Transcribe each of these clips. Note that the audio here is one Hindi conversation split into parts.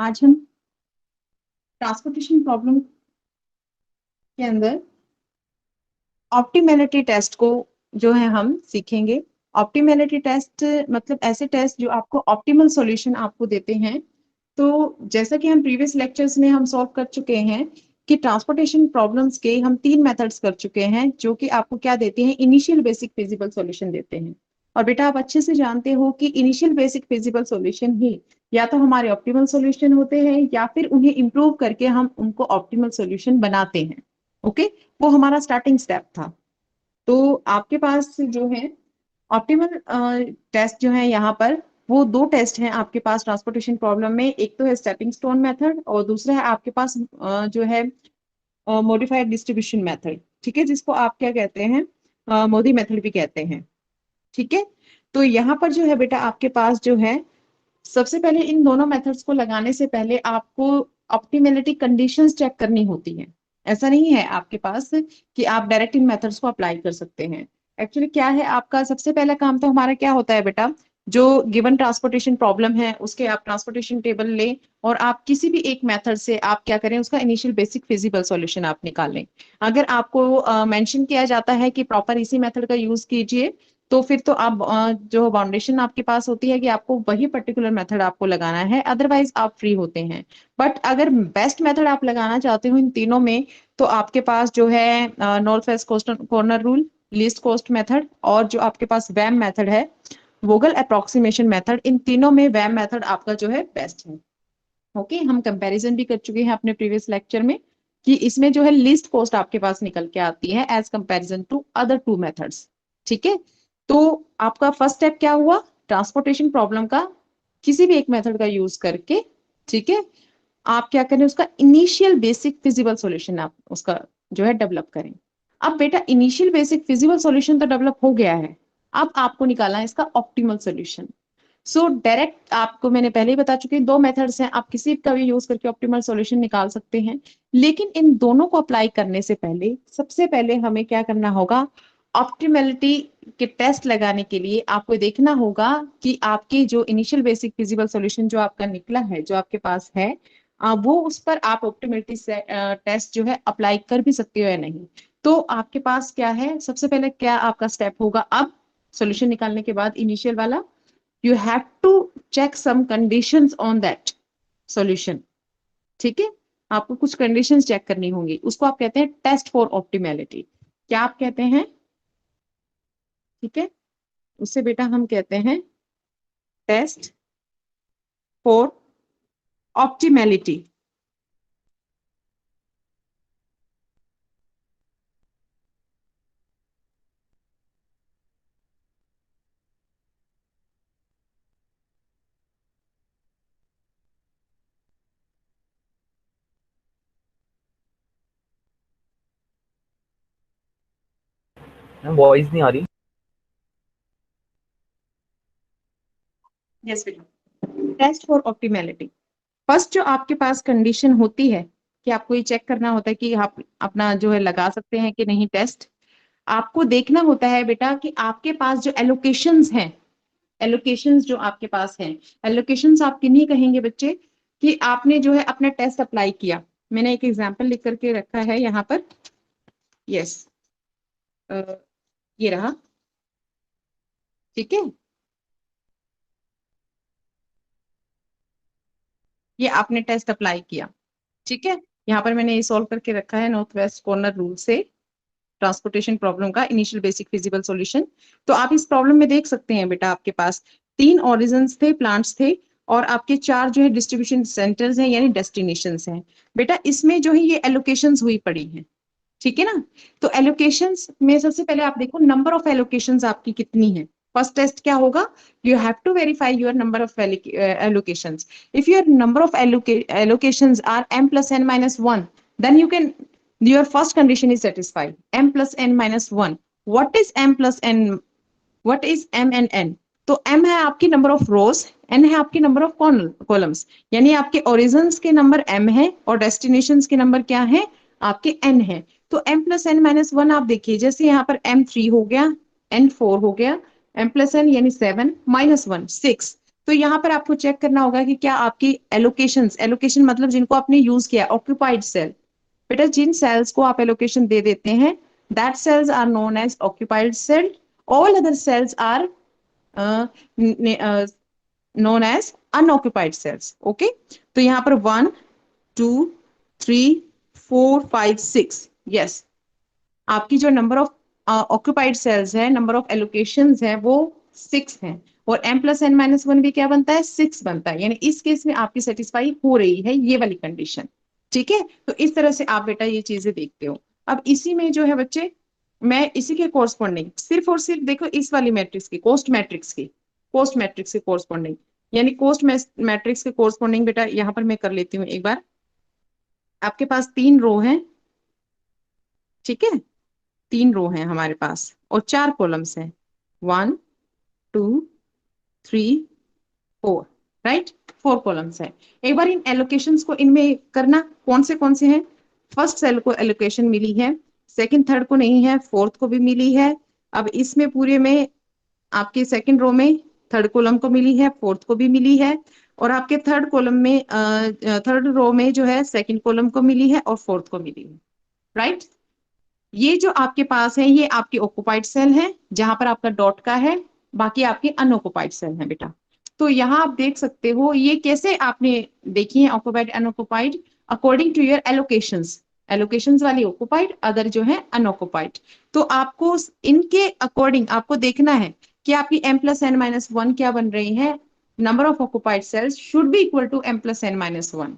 आज हम ट्रांसपोर्टेशन प्रॉब्लम के अंदर ऑप्टिमेलिटी टेस्ट को जो है हम सीखेंगे। ऑप्टिमेलिटी टेस्ट मतलब ऐसे टेस्ट जो आपको ऑप्टिमल सॉल्यूशन आपको देते हैं। तो जैसा कि हम प्रीवियस लेक्चर्स में हम सॉल्व कर चुके हैं कि ट्रांसपोर्टेशन प्रॉब्लम्स के हम 3 मेथड्स कर चुके हैं जो कि आपको क्या देते हैं, इनिशियल बेसिक फिजिबल सॉल्यूशन देते हैं। और बेटा आप अच्छे से जानते हो कि इनिशियल बेसिक फिजिबल सॉल्यूशन ही या तो हमारे ऑप्टिमल सॉल्यूशन होते हैं या फिर उन्हें इम्प्रूव करके हम उनको ऑप्टिमल सॉल्यूशन बनाते हैं। ओके, वो हमारा स्टार्टिंग स्टेप था। तो आपके पास जो है ऑप्टिमल टेस्ट जो है यहाँ पर वो 2 टेस्ट हैं आपके पास ट्रांसपोर्टेशन प्रॉब्लम में। एक तो है स्टेपिंग स्टोन मेथड और दूसरा है आपके पास जो है मॉडिफाइड डिस्ट्रीब्यूशन मेथड। ठीक है, जिसको आप क्या कहते हैं, मोदी मेथड भी कहते हैं। ठीक है, तो यहाँ पर जो है बेटा आपके पास जो है सबसे पहले इन दोनों मेथड्स को लगाने से पहले आपको ऑप्टिमेलिटी कंडीशंस चेक करनी होती हैं। ऐसा नहीं है आपके पास कि आप डायरेक्ट इन मेथड्स को अप्लाई कर सकते हैं। एक्चुअली क्या है, आपका सबसे पहला काम तो हमारा क्या होता है बेटा, जो गिवन ट्रांसपोर्टेशन प्रॉब्लम है उसके आप ट्रांसपोर्टेशन टेबल लें और आप किसी भी एक मेथड से आप क्या करें, उसका इनिशियल बेसिक फिजिबल सॉल्यूशन आप निकालें। अगर आपको मेंशन किया जाता है कि प्रॉपर इसी मेथड का यूज कीजिए तो फिर तो आप जो बाउंडेशन आपके पास होती है कि आपको वही पर्टिकुलर मेथड आपको लगाना है, अदरवाइज आप फ्री होते हैं। बट अगर बेस्ट मेथड आप लगाना चाहते हो इन तीनों में तो आपके पास जो है north west cost corner rule, least cost method और जो आपके पास वैम मेथड है, वोगल अप्रोक्सीमेशन मेथड, इन तीनों में वैम मेथड आपका जो है बेस्ट है। ओके, हम कंपैरिजन भी कर चुके हैं अपने प्रीवियस लेक्चर में कि इसमें जो है लीस्ट कॉस्ट आपके पास निकल के आती है as comparison to other 2 methods. ठीक है, तो आपका फर्स्ट स्टेप क्या हुआ, ट्रांसपोर्टेशन प्रॉब्लम का किसी भी एक मेथड का यूज करके, ठीक है, आप क्या करें, उसका इनिशियल बेसिक फिजिबल सॉल्यूशन आप उसका जो है डेवलप करें। अब बेटा इनिशियल बेसिक फिजिबल सॉल्यूशन तो डेवलप हो गया है, अब आपको निकालना है इसका ऑप्टिमल सॉल्यूशन। सो डायरेक्ट आपको मैंने पहले ही बता चुकी हूँ 2 मेथड्स हैं, आप किसी का भी यूज करके ऑप्टिमल सॉल्यूशन निकाल सकते हैं। लेकिन इन दोनों को अप्लाई करने से पहले सबसे पहले हमें क्या करना होगा, ऑप्टिमलिटी के टेस्ट लगाने के लिए आपको देखना होगा कि आपके जो इनिशियल बेसिक फिजिबल सॉल्यूशन जो आपका निकला है, जो आपके पास है, वो उस पर आप ऑप्टिमलिटी टेस्ट जो है अप्लाई कर भी सकते हो या नहीं। तो आपके पास क्या है, सबसे पहले क्या आपका स्टेप होगा, अब सॉल्यूशन निकालने के बाद इनिशियल वाला, you have to check some conditions on that solution। ठीक है, आपको कुछ कंडीशंस चेक करनी होंगी, उसको आप कहते हैं टेस्ट फॉर ऑप्टिमैलिटी। क्या आप कहते हैं, ठीक है, उससे बेटा हम कहते हैं टेस्ट फॉर ऑप्टिमैलिटी। वॉइस नहीं आ रही। यस बेटा, टेस्ट फॉर ऑप्टिमैलिटी फर्स्ट जो आपके पास कंडीशन होती है कि आपको ये चेक करना होता है कि आप अपना जो है लगा सकते हैं कि नहीं टेस्ट। आपको देखना होता है बेटा कि आपके पास जो एलोकेशंस हैं, एलोकेशंस जो आपके पास हैं, एलोकेशंस आप किन्हीं कहेंगे बच्चे, कि आपने जो है अपना टेस्ट अप्लाई किया। मैंने एक एग्जांपल लिख करके रखा है यहाँ पर, यस, ये रहा। ठीक है, ये आपने टेस्ट अप्लाई किया। ठीक है, यहाँ पर मैंने ये सॉल्व करके रखा है नॉर्थ वेस्ट कॉर्नर रूल से ट्रांसपोर्टेशन प्रॉब्लम का इनिशियल बेसिक फिजिबल सॉल्यूशन। तो आप इस प्रॉब्लम में देख सकते हैं बेटा आपके पास 3 ओरिजिन्स थे, प्लांट्स थे, और आपके 4 जो है डिस्ट्रीब्यूशन सेंटर्स हैं यानी डेस्टिनेशंस हैं। बेटा इसमें जो है ये एलोकेशंस हुई पड़ी हैं। ठीक है ना, तो एलोकेशंस में सबसे पहले आप देखो नंबर ऑफ एलोकेशंस आपकी कितनी है। फर्स्ट टेस्ट क्या होगा, you have to verify your number of allocations. If your number of allocations are m plus n minus 1, then you can, your first condition is satisfied, m plus n minus 1। what is m plus n, what is m and n? तो m है आपकी नंबर ऑफ रोज, n है आपकी नंबर ऑफ कॉलम्स, यानी आपके ओरिजिन्स के नंबर m है और डेस्टिनेशंस के नंबर क्या है, आपके n है। तो m प्लस n माइनस 1 आप देखिए, जैसे यहाँ पर m 3 हो गया, n 4 हो गया, m प्लस n यानी 7 माइनस 1 6, तो यहाँ पर आपको चेक करना होगा कि क्या आपकी एलोकेशंस, एलोकेशन मतलब जिनको आपने यूज किया, ऑक्यूपाइड सेल, बेटा जिन सेल्स को आप एलोकेशन दे देते हैं, that cells are known as occupied cell, all other cells are known as unoccupied cells. Okay, तो यहाँ पर 1 2 3 4 5 6, यस, आपकी जो नंबर ऑफ ऑक्यूपाइड सेल्स है, नंबर ऑफ एलोकेशंस है, वो 6 है। और m+n-1 भी क्या बनता है, 6 बनता है। यानी इस केस में आपकी सेटिस्फाई हो रही है ये वाली कंडीशन। ठीक है, तो इस तरह से आप बेटा ये चीजें देखते हो। अब इसी में जो है बच्चे, मैं इसी के कोर्सपॉन्डिंग सिर्फ और सिर्फ देखो इस वाली मैट्रिक्स की, कोस्ट मैट्रिक्स की, कोस्ट मैट्रिक्स के कोर्सपॉन्डिंग, यानी कोस्ट मैट्रिक्स के कोर्सपॉन्डिंग बेटा यहाँ पर मैं कर लेती हूँ एक बार। आपके पास 3 रो हैं, ठीक है, 3 रो हैं हमारे पास और 4 कॉलम्स हैं, 1 2 3 4, राइट, 4 कॉलम्स है। एक बार इन एलोकेशंस को इनमें करना, कौन से हैं, फर्स्ट सेल को एलोकेशन मिली है, सेकंड थर्ड को नहीं है, फोर्थ को भी मिली है। अब इसमें पूरे में आपके सेकंड रो में थर्ड कॉलम को मिली है, फोर्थ को भी मिली है, और आपके थर्ड कॉलम में थर्ड रो में जो है सेकंड कॉलम को मिली है और फोर्थ को मिली है, राइट। ये जो आपके पास है ये आपकी ऑक्युपाइड सेल है, जहां पर आपका डॉट का है, बाकी आपके अनऑक्युपाइड सेल है बेटा। तो यहाँ आप देख सकते हो ये कैसे आपने देखी है occupied unoccupied, according to your allocations, allocations वाली ऑक्युपाइड, अदर जो है अनऑक्युपाइड। तो आपको इनके अकॉर्डिंग आपको देखना है कि आपकी m+n-1 क्या बन रही है, number of occupied cells should be equal to m+n-1।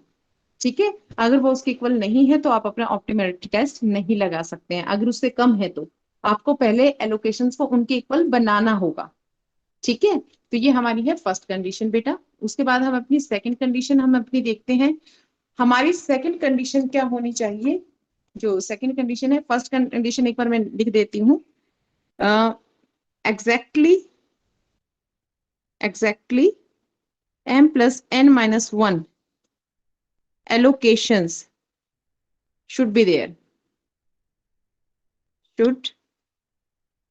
ठीक है, अगर वो उसके इक्वल नहीं है तो आप अपना ऑप्टिमलिटी टेस्ट नहीं लगा सकते हैं। अगर उससे कम है तो आपको पहले एलोकेशंस को उनके इक्वल बनाना होगा। ठीक है, तो ये हमारी है फर्स्ट कंडीशन बेटा। उसके बाद हम अपनी सेकंड कंडीशन हम अपनी देखते हैं। हमारी सेकंड कंडीशन क्या होनी चाहिए, जो सेकंड कंडीशन है, फर्स्ट कंडीशन एक बार मैं लिख देती हूँ, exactly exactly m+n-1 allocations should be there, should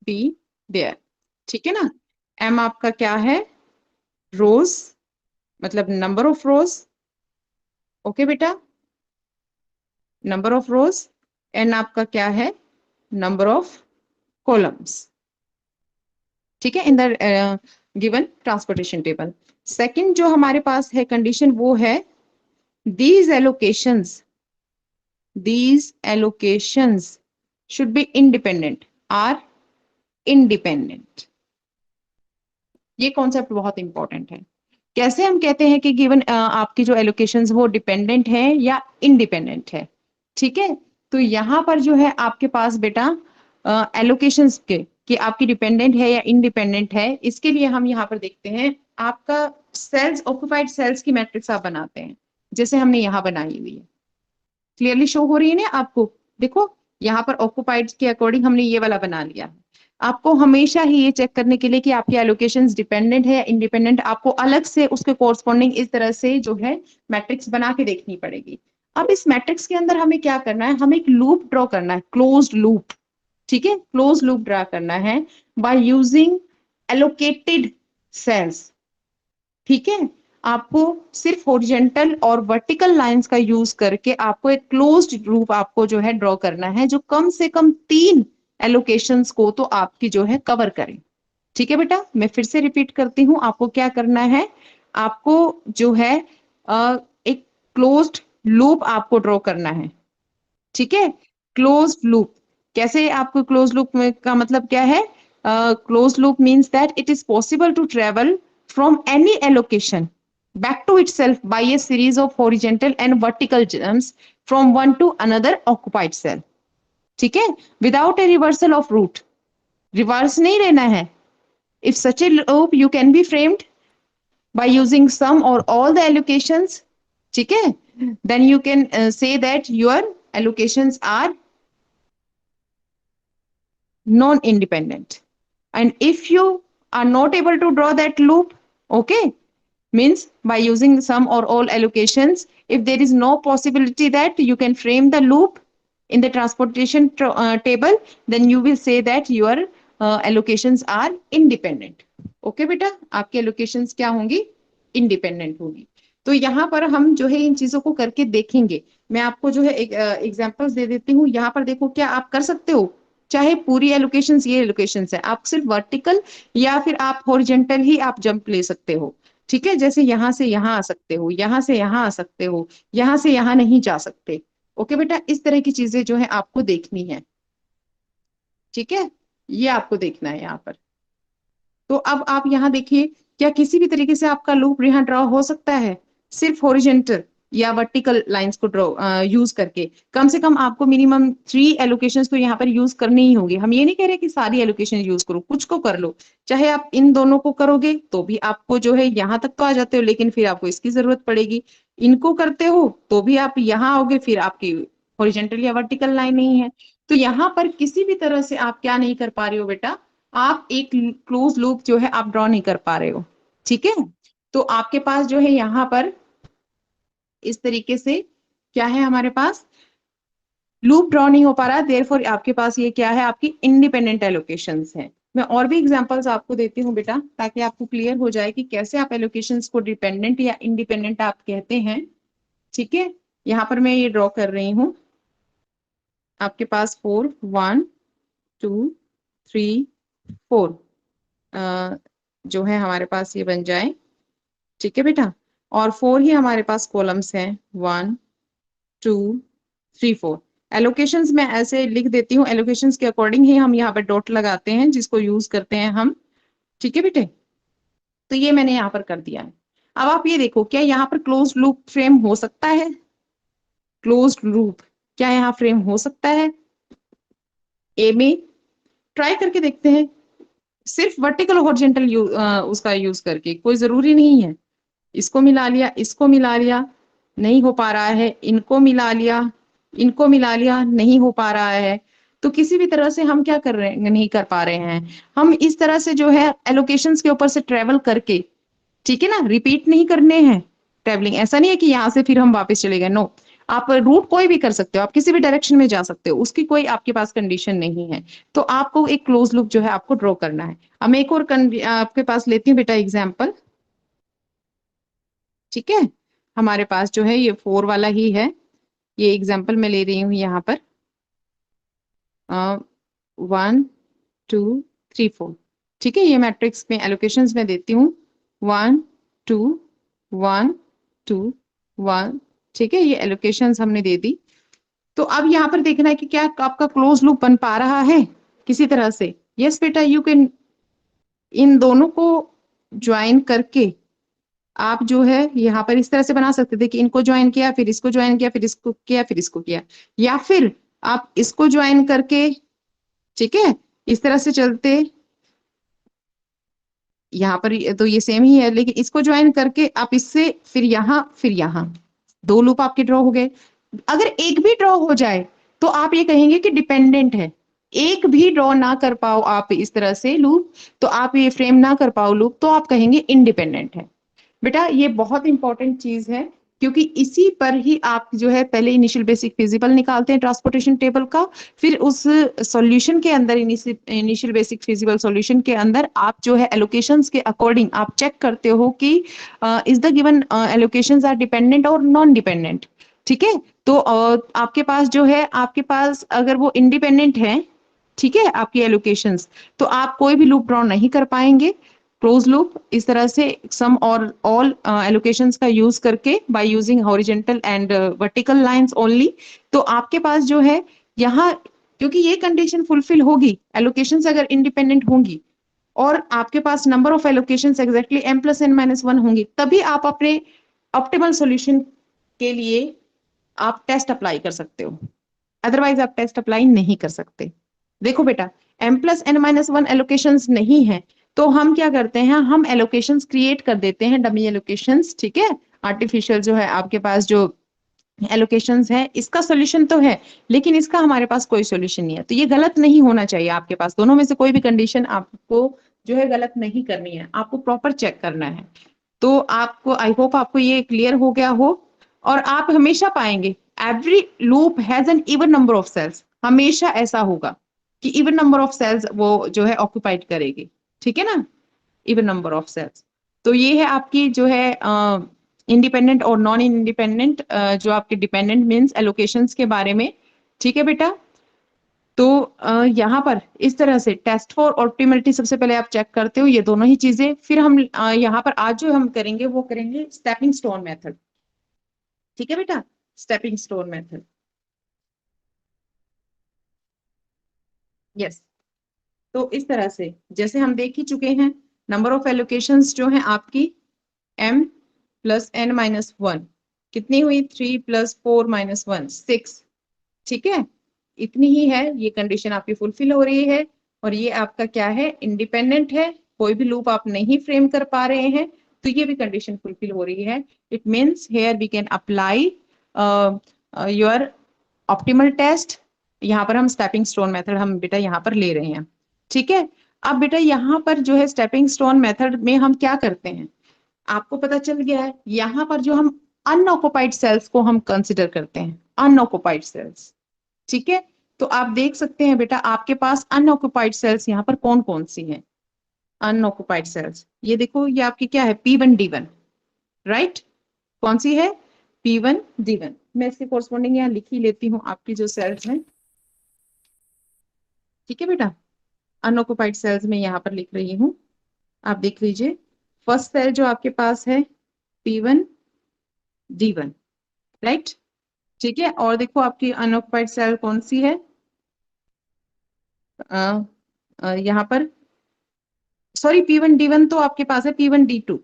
be there। ठीक है ना, m आपका क्या है, रोज, मतलब नंबर ऑफ रोज, ओके बेटा, नंबर ऑफ रोज। n आपका क्या है, नंबर ऑफ कॉलम्स, ठीक है, in the given transportation table. Second जो हमारे पास है कंडीशन वो है, these allocations these allocations should be independent, are independent। ये कॉन्सेप्ट बहुत इंपॉर्टेंट है। कैसे हम कहते हैं कि गिवन आपकी जो एलोकेशंस वो डिपेंडेंट है या इंडिपेंडेंट है। ठीक है, तो यहाँ पर जो है आपके पास बेटा एलोकेशंस के कि आपकी डिपेंडेंट है या इंडिपेंडेंट है, इसके लिए हम यहाँ पर देखते हैं, आपका सेल्स, ऑक्युपाइड सेल्स की मैट्रिक्स आप बनाते हैं, जैसे हमने यहाँ बनाई हुई है, क्लियरली शो हो रही है ना आपको। देखो यहाँ पर ऑक्युपाइड के अकॉर्डिंग हमने ये वाला बना लिया है। आपको हमेशा ही ये चेक करने के लिए कि आपकी एलोकेशंस डिपेंडेंट है या इंडिपेंडेंट, आपको अलग से उसके कोरस्पॉन्डिंग इस तरह से जो है मैट्रिक्स बना के देखनी पड़ेगी। अब इस मैट्रिक्स के अंदर हमें क्या करना है, हमें एक लूप ड्रॉ करना है, क्लोज्ड लूप। ठीक है, क्लोज लूप ड्रा करना है बाय यूजिंग एलोकेटेड सेल्स। ठीक है, आपको सिर्फ हॉरिजॉन्टल और वर्टिकल लाइंस का यूज करके आपको एक क्लोज्ड लूप आपको जो है ड्रॉ करना है, जो कम से कम 3 एलोकेशंस को तो आपकी जो है कवर करें। ठीक है बेटा, मैं फिर से रिपीट करती हूँ, आपको क्या करना है, आपको जो है एक क्लोज्ड लूप आपको ड्रॉ करना है। ठीक है, क्लोज्ड लूप, कैसे आपको क्लोज लूप का मतलब क्या है, close loop means that it is possible to travel from any allocation back to itself by a series of horizontal and vertical jumps from one to another occupied cell। ठीक है, without a reversal of root, reverse नहीं लेना है। if such a loop you can be framed by using some or all the allocations, ठीक है, then you can say that your allocations are non-independent। and if you are not able to draw that loop, okay, means by using some or all allocations, if there is no possibility that you can frame the loop in the transportation table, then you will say that your allocations are independent। okay बेटा, आपकी allocations क्या होंगी, इंडिपेंडेंट होगी। तो यहाँ पर हम जो है इन चीजों को करके देखेंगे। मैं आपको जो है एक एग्जांपल्स दे देती हूँ। यहाँ पर देखो, क्या आप कर सकते हो? चाहे पूरी एलोकेशंस ये एलोकेशंस है, आप सिर्फ वर्टिकल या फिर आप हॉरिजेंटल ही आप जंप ले सकते हो। ठीक है, जैसे यहां से यहां आ सकते हो, यहां से यहां आ सकते हो, यहां से यहां नहीं जा सकते। ओके बेटा, इस तरह की चीजें जो है आपको देखनी है। ठीक है, ये आपको देखना है यहाँ पर। तो अब आप यहाँ देखिए, क्या किसी भी तरीके से आपका लूप यहाँ ड्रॉ हो सकता है? सिर्फ हॉरिजेंटल या वर्टिकल लाइंस को ड्रॉ यूज करके। कम से कम आपको मिनिमम 3 एलोकेशंस तो यहाँ पर यूज करनी ही होगी। हम ये नहीं कह रहे कि सारी एलोकेशन यूज करो, कुछ को कर लो। चाहे आप इन दोनों को करोगे तो भी आपको जो है यहाँ तक तो आ जाते हो, लेकिन फिर आपको इसकी जरूरत पड़ेगी। इनको करते हो तो भी आप यहाँ आओगे, फिर आपकी हॉरिजेंटल या वर्टिकल लाइन नहीं है। तो यहाँ पर किसी भी तरह से आप क्या नहीं कर पा रहे हो बेटा, आप एक क्लोज लूप जो है आप ड्रॉ नहीं कर पा रहे हो। ठीक है, तो आपके पास जो है यहाँ पर इस तरीके से क्या है, हमारे पास लूप ड्रॉ नहीं हो पा रहा है। देयरफॉर आपके पास ये क्या है, आपकी इंडिपेंडेंट एलोकेशंस है। मैं और भी एग्जांपल्स आपको देती हूँ बेटा, ताकि आपको क्लियर हो जाए कि कैसे आप एलोकेशंस को डिपेंडेंट या इंडिपेंडेंट आप कहते हैं। ठीक है, यहाँ पर मैं ये ड्रॉ कर रही हूँ। आपके पास 4 1 2 3 4 जो है हमारे पास ये बन जाए। ठीक है बेटा, और 4 ही हमारे पास कॉलम्स हैं, 1 2 3 4। एलोकेशंस मैं ऐसे लिख देती हूँ, एलोकेशंस के अकॉर्डिंग ही हम यहाँ पर डॉट लगाते हैं, जिसको यूज करते हैं हम। ठीक है बेटे, तो ये मैंने यहाँ पर कर दिया है। अब आप ये देखो, क्या यहाँ पर क्लोज लूप फ्रेम हो सकता है? क्लोज लूप क्या यहाँ फ्रेम हो सकता है? ए में ट्राई करके देखते हैं, सिर्फ वर्टिकल हॉरिजॉन्टल उसका यूज करके, कोई जरूरी नहीं है। इसको मिला लिया, इसको मिला लिया, नहीं हो पा रहा है, इनको मिला लिया, इनको मिला लिया, नहीं हो पा रहा है। तो किसी भी तरह से हम क्या कर रहे हैं, नहीं कर पा रहे हैं। हम इस तरह से जो है एलोकेशंस के ऊपर से ट्रेवल करके, ठीक है ना, रिपीट नहीं करने हैं ट्रेवलिंग। ऐसा नहीं है कि यहाँ से फिर हम वापस चले गए, नो। आप रूट कोई भी कर सकते हो, आप किसी भी डायरेक्शन में जा सकते हो, उसकी कोई आपके पास कंडीशन नहीं है। तो आपको एक क्लोज लूप जो है आपको ड्रॉ करना है। अब मैं एक और आपके पास लेती हूँ बेटा एग्जाम्पल। ठीक है, हमारे पास जो है ये 4 वाला ही है। ये एग्जाम्पल मैं ले रही हूँ यहाँ पर, 1 2 3 4। ठीक है, ये मैट्रिक्स में एलोकेशंस में देती हूँ, 1 2 1 2 1। ठीक है, ये एलोकेशंस हमने दे दी। तो अब यहाँ पर देखना है कि क्या आपका क्लोज लूप बन पा रहा है किसी तरह से। यस बेटा, यू कैन इन दोनों को ज्वाइन करके आप जो है यहाँ पर इस तरह से बना सकते थे कि इनको ज्वाइन किया, फिर इसको ज्वाइन किया, फिर इसको किया, फिर इसको किया। या फिर आप इसको ज्वाइन करके, ठीक है, इस तरह से चलते, यहाँ पर तो ये सेम ही है, लेकिन इसको ज्वाइन करके आप इससे फिर यहाँ 2 लूप आपके ड्रॉ हो गए। अगर एक भी ड्रॉ हो जाए तो आप ये कहेंगे कि डिपेंडेंट है। एक भी ड्रॉ ना कर पाओ आप इस तरह से लूप, तो आप ये फ्रेम ना कर पाओ लूप, तो आप कहेंगे इंडिपेंडेंट है। बेटा ये बहुत इंपॉर्टेंट चीज है, क्योंकि इसी पर ही आप जो है पहले इनिशियल बेसिक फिजिबल निकालते हैं ट्रांसपोर्टेशन टेबल का। फिर उस सॉल्यूशन के अंदर, इनिशियल बेसिक फिजिबल सॉल्यूशन के अंदर आप जो है एलोकेशंस के अकॉर्डिंग आप चेक करते हो कि is the given allocations are dependent और नॉन डिपेंडेंट। ठीक है, तो आपके पास जो है, आपके पास अगर वो इंडिपेंडेंट है, ठीक है, आपकी एलोकेशंस, तो आप कोई भी लूप ड्रॉ नहीं कर पाएंगे। क्लोज लूप इस तरह से सम और ऑल एलोकेशंस का यूज करके, by using horizontal and vertical lines only. तो आपके पास जो है यहाँ, क्योंकि ये कंडीशन फुलफिल होगी, एलोकेशंस अगर इंडिपेंडेंट होंगी और आपके पास number of allocations exactly m plus n minus 1 होंगी, तभी आप अपने ऑप्टिमल सॉल्यूशन के लिए आप टेस्ट अप्लाई कर सकते हो। अदरवाइज आप टेस्ट अप्लाई नहीं कर सकते। देखो बेटा, m plus n minus 1 allocations नहीं है, तो हम क्या करते हैं, हम एलोकेशंस क्रिएट कर देते हैं, डमी एलोकेशंस। ठीक है, आर्टिफिशियल जो है आपके पास जो एलोकेशंस है, इसका सॉल्यूशन तो है, लेकिन इसका हमारे पास कोई सॉल्यूशन नहीं है। तो ये गलत नहीं होना चाहिए आपके पास, दोनों में से कोई भी कंडीशन आपको जो है गलत नहीं करनी है, आपको प्रॉपर चेक करना है। तो आपको, आई होप आपको ये क्लियर हो गया हो। और आप हमेशा पाएंगे every loop has an even number of cells, हमेशा ऐसा होगा कि इवन नंबर ऑफ सेल्स वो जो है ऑक्यूपाइड करेगी। ठीक है ना, इवन नंबर ऑफ सेल्स। तो ये है आपकी जो है इंडिपेंडेंट और नॉन इंडिपेंडेंट, जो आपके डिपेंडेंट मीन्स एलोकेशंस के बारे में। ठीक है बेटा। तो यहाँ पर इस तरह से टेस्ट फॉर ऑप्टिमलिटी सबसे पहले आप चेक करते हो ये दोनों ही चीजें, फिर हम यहाँ पर आज जो हम करेंगे वो करेंगे स्टेपिंग स्टोन मेथड। ठीक है बेटा, स्टेपिंग स्टोन मेथड। यस। तो इस तरह से जैसे हम देख ही चुके हैं, नंबर ऑफ एलोकेशंस जो है आपकी m plus n minus one, कितनी हुई 3 प्लस 4 माइनस वन 6। ठीक है, इतनी ही है, ये कंडीशन आपकी फुलफिल हो रही है। और ये आपका क्या है, इंडिपेंडेंट है, कोई भी लूप आप नहीं फ्रेम कर पा रहे हैं, तो ये भी कंडीशन फुलफिल हो रही है। It means here we can apply your optimal test. यहाँ पर हम स्टेपिंग स्टोन मेथड हम बेटा यहाँ पर ले रहे हैं। ठीक है। अब बेटा यहाँ पर जो है स्टेपिंग स्टोन मेथड में हम क्या करते हैं, आपको पता चल गया है, यहाँ पर जो हम अनऑक्युपाइड सेल्स को हम कंसिडर करते हैं, अनऑक्युपाइड सेल्स। ठीक है। तो आप देख सकते हैं बेटा आपके पास अनऑक्युपाइड सेल्स यहाँ पर कौन कौन सी हैं। अनऑक्युपाइड सेल्स ये देखो, ये आपकी क्या है, P1D1, राइट। कौन सी है, P1D1। मैं इसके कोरस्पॉन्डिंग यहाँ लिख ही लेती हूँ आपकी जो सेल्स हैं। ठीक है बेटा, अनऑक्युपाइड सेल्स में यहाँ पर लिख रही हूँ, आप देख लीजिए। फर्स्ट सेल जो आपके पास है P1D1, राइट। ठीक है, और देखो आपकी अनऑक्युपाइड सेल कौन सी है, यहाँ पर सॉरी P1D1 तो आपके पास है P1D2,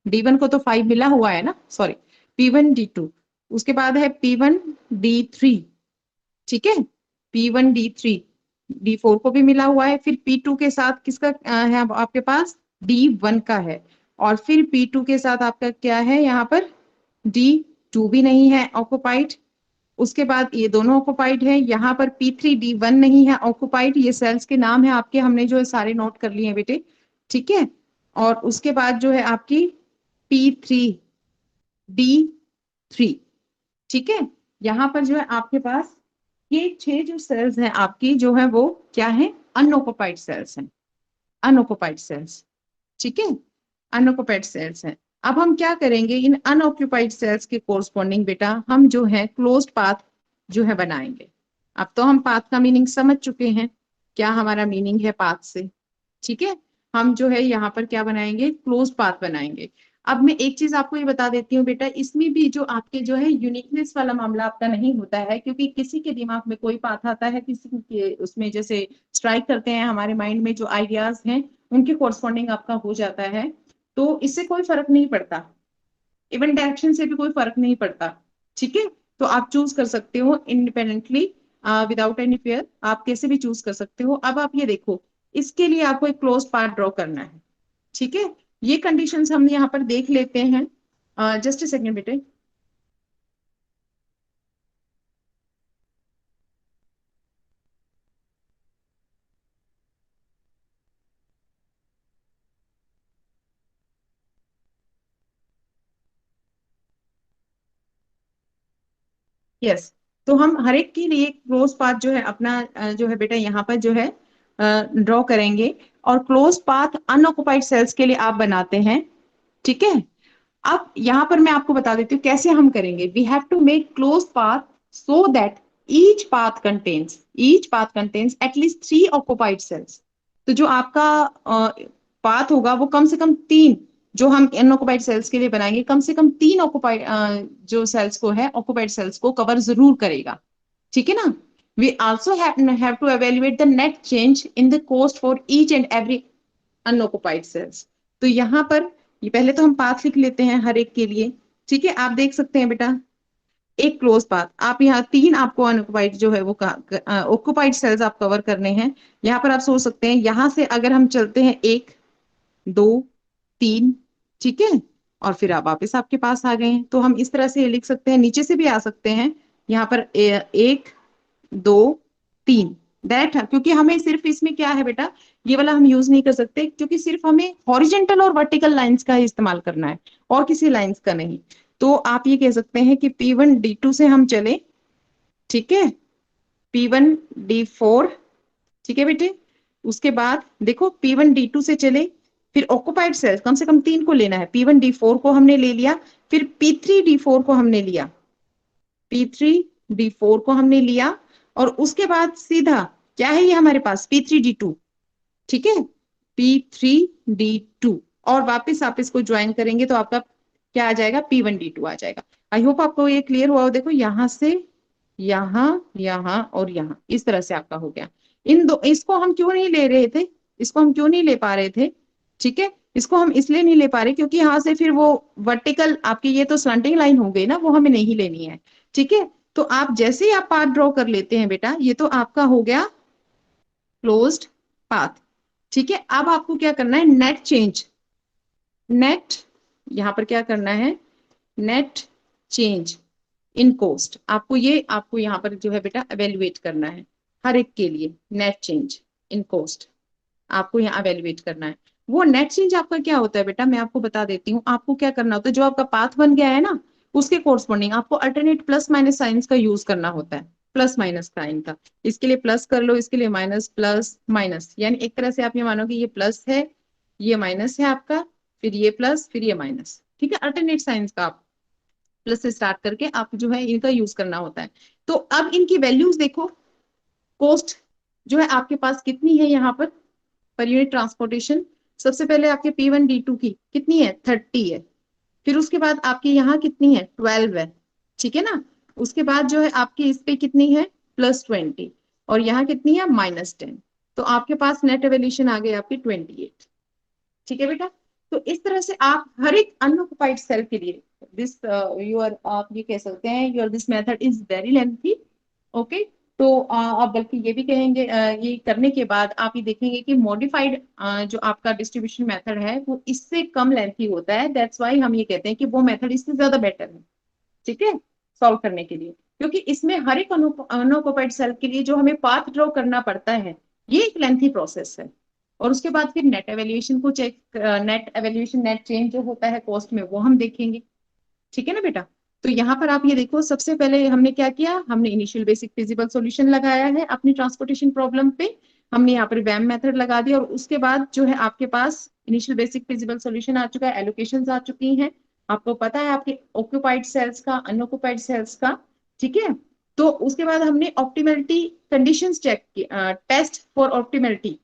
D1 को तो 5 मिला हुआ है ना, सॉरी P1D2। उसके बाद है P1D3। ठीक है, P1D3, D4 को भी मिला हुआ है, फिर P2 के साथ किसका है आपके पास, D1 का है, और फिर P2 के साथ आपका क्या है यहाँ पर, D2 भी नहीं है ऑक्युपाइड। उसके बाद ये दोनों ऑक्युपाइड है, यहाँ पर P3D1 नहीं है ऑक्युपाइड। ये सेल्स के नाम है आपके, हमने जो है सारे नोट कर लिए हैं बेटे। ठीक है, और उसके बाद जो है आपकी P3D3। ठीक है, यहाँ पर जो है आपके पास ये 6 जो सेल्स हैं आपकी जो है वो क्या है, अनऑक्युपाइड सेल्स हैं, अनऑक्युपाइड सेल्स। ठीक है, अनऑक्युपाइड सेल्स हैं। अब हम क्या करेंगे, इन अनऑक्युपाइड सेल्स के कोरस्पॉन्डिंग बेटा हम जो है क्लोज्ड पाथ जो है बनाएंगे। अब तो हम पाथ का मीनिंग समझ चुके हैं, क्या हमारा मीनिंग है पाथ से। ठीक है, हम जो है यहाँ पर क्या बनाएंगे, क्लोज्ड पाथ बनाएंगे। अब मैं एक चीज आपको ये बता देती हूँ बेटा, इसमें भी जो आपके जो है यूनिकनेस वाला मामला आपका नहीं होता है, क्योंकि किसी के दिमाग में कोई पाथ आता है, किसी के उसमें जैसे स्ट्राइक करते हैं हमारे माइंड में जो आइडियाज हैं उनके कोरस्पॉन्डिंग आपका हो जाता है, तो इससे कोई फर्क नहीं पड़ता, इवन डायरेक्शन से भी कोई फर्क नहीं पड़ता। ठीक है, तो आप चूज कर सकते हो इंडिपेंडेंटली, विदाउट एनी फेयर, आप कैसे भी चूज कर सकते हो। अब आप ये देखो, इसके लिए आपको एक क्लोज पाथ ड्रॉ करना है। ठीक है, ये कंडीशंस हम यहाँ पर देख लेते हैं, जस्ट ए सेकेंड बेटे। यस, तो हम हर एक के लिए क्लोज पाथ जो है अपना जो है बेटा यहाँ पर जो है ड्रॉ करेंगे, और क्लोज पाथ अनऑक्युपाइड सेल्स के लिए आप बनाते हैं। ठीक है, अब यहाँ पर मैं आपको बता देती हूँ कैसे हम करेंगे। We have to make close path so that each path contains at least 3 occupied cells. तो जो आपका पाथ होगा वो कम से कम 3, जो हम अनऑक्युपाइड सेल्स के लिए बनाएंगे कम से कम 3 ऑक्युपाइड जो सेल्स को है, ऑक्युपाइड सेल्स को कवर जरूर करेगा। ठीक है ना। We also have to evaluate the net change in the cost for each and every unoccupied cells. तो यहाँ पर ये पहले तो हम पाथ लिख लेते हैं हर एक के लिए। ठीक है, आप देख सकते हैं बेटा, एक क्लोज पाथ, आप यहाँ 3 आपको अनऑक्युपाइड जो है वो ऑक्युपाइड सेल्स आप कवर करने हैं। यहाँ पर आप सोच सकते हैं, यहाँ से अगर हम चलते हैं 1 2 3, ठीक है, और फिर आप वापस आपके पास आ गए हैं, तो हम इस तरह से लिख सकते हैं, नीचे से भी आ सकते हैं। यहाँ पर 1 2 3 दैट, क्योंकि हमें सिर्फ इसमें क्या है बेटा, ये वाला हम यूज नहीं कर सकते, क्योंकि सिर्फ हमें हॉरिजेंटल और वर्टिकल लाइंस का ही इस्तेमाल करना है, और किसी लाइंस का नहीं। तो आप ये कह सकते हैं कि P1D2 से हम चले। ठीक है, P1D4, ठीक है बेटे। उसके बाद देखो P1D2 से चले, फिर ऑक्युपाइड सेल्स कम से कम 3 को लेना है, P1D4 को हमने ले लिया, फिर P3D4 को हमने लिया, P3D4 को हमने लिया, और उसके बाद सीधा क्या है ये हमारे पास P3D2, ठीक है, P3D2, और वापस आप इसको ज्वाइन करेंगे तो आपका क्या आ जाएगा, P1D2 आ जाएगा। आई होप आपको ये क्लियर हुआ हो। देखो यहां से यहां, यहां और यहां, इस तरह से आपका हो गया। इन दो, इसको हम क्यों नहीं ले रहे थे, इसको हम क्यों नहीं ले पा रहे थे, ठीक है, इसको हम इसलिए नहीं ले पा रहे क्योंकि यहाँ से फिर वो वर्टिकल आपकी ये तो स्लंटिंग लाइन हो गई ना, वो हमें नहीं लेनी है, ठीक है। तो आप जैसे ही आप पाथ ड्रॉ कर लेते हैं बेटा, ये तो आपका हो गया क्लोज्ड पाथ, ठीक है। अब आपको क्या करना है, नेट चेंज, नेट, यहां पर क्या करना है, नेट चेंज इन कोस्ट, आपको यहाँ पर जो है बेटा एवेल्युएट करना है, हर एक के लिए नेट चेंज इन कोस्ट आपको यहाँ एवेल्युएट करना है। वो नेट चेंज आपका क्या होता है बेटा, मैं आपको बता देती हूँ। आपको क्या करना होता है, जो आपका पाथ बन गया है ना, उसके कोरस्पॉन्डिंग आपको अल्टरनेट प्लस माइनस साइंस का यूज करना होता है, प्लस माइनस साइन का। इसके लिए प्लस कर लो, इसके लिए माइनस, प्लस माइनस, यानी एक तरह से आप ये मानो कि ये प्लस है, ये माइनस है आपका, फिर ये प्लस, फिर ये माइनस, ठीक है। अल्टरनेट साइंस का आप प्लस से स्टार्ट करके आप जो है इनका यूज करना होता है। तो अब इनकी वैल्यूज देखो, कोस्ट जो है आपके पास कितनी है यहाँ पर यूनिट ट्रांसपोर्टेशन। सबसे पहले आपके P1D2 की कितनी है, 30 है, फिर उसके बाद आपकी यहाँ कितनी है, 12 है, ठीक है ना। उसके बाद जो है आपकी इस पे कितनी है, +20, और यहाँ कितनी है, -10। तो आपके पास नेट एवोल्यूशन आ गई आपकी 28, ठीक है बेटा। तो इस तरह से आप हर एक अनऑक्युपाइड सेल के लिए दिस योर, आप ये कह सकते हैं your this method is very lengthy, okay. तो आप बल्कि ये भी कहेंगे, ये करने के बाद आप ये देखेंगे कि मॉडिफाइड जो आपका डिस्ट्रीब्यूशन मेथड है वो इससे कम लेंथी होता है, दैट्स वाई हम ये कहते हैं कि वो मेथड इससे ज्यादा बेटर है, ठीक है, सॉल्व करने के लिए। क्योंकि इसमें हर एक अनऑक्युपाइड सेल के लिए जो हमें पाथ ड्रॉ करना पड़ता है, ये एक लेंथी प्रोसेस है। और उसके बाद फिर नेट एवेल्यूएशन को check, net evaluation, net change जो होता है कॉस्ट में, वो हम देखेंगे, ठीक है ना बेटा। तो यहाँ पर आप ये देखो, सबसे पहले हमने क्या किया, हमने इनिशियल बेसिक फिजिबल सॉल्यूशन लगाया है अपनी ट्रांसपोर्टेशन प्रॉब्लम पे, हमने यहाँ पर वैम मेथड लगा दिया, और उसके बाद जो है आपके पास इनिशियल बेसिक फिजिबल सॉल्यूशन आ चुका है, एलोकेशंस आ चुकी हैं, आपको पता है आपके ऑक्युपाइड सेल्स का, अनऑक्युपाइड सेल्स का, ठीक है। तो उसके बाद हमने ऑप्टिमलिटी कंडीशंस चेक किया, टेस्ट फॉर ऑप्टिमलिटी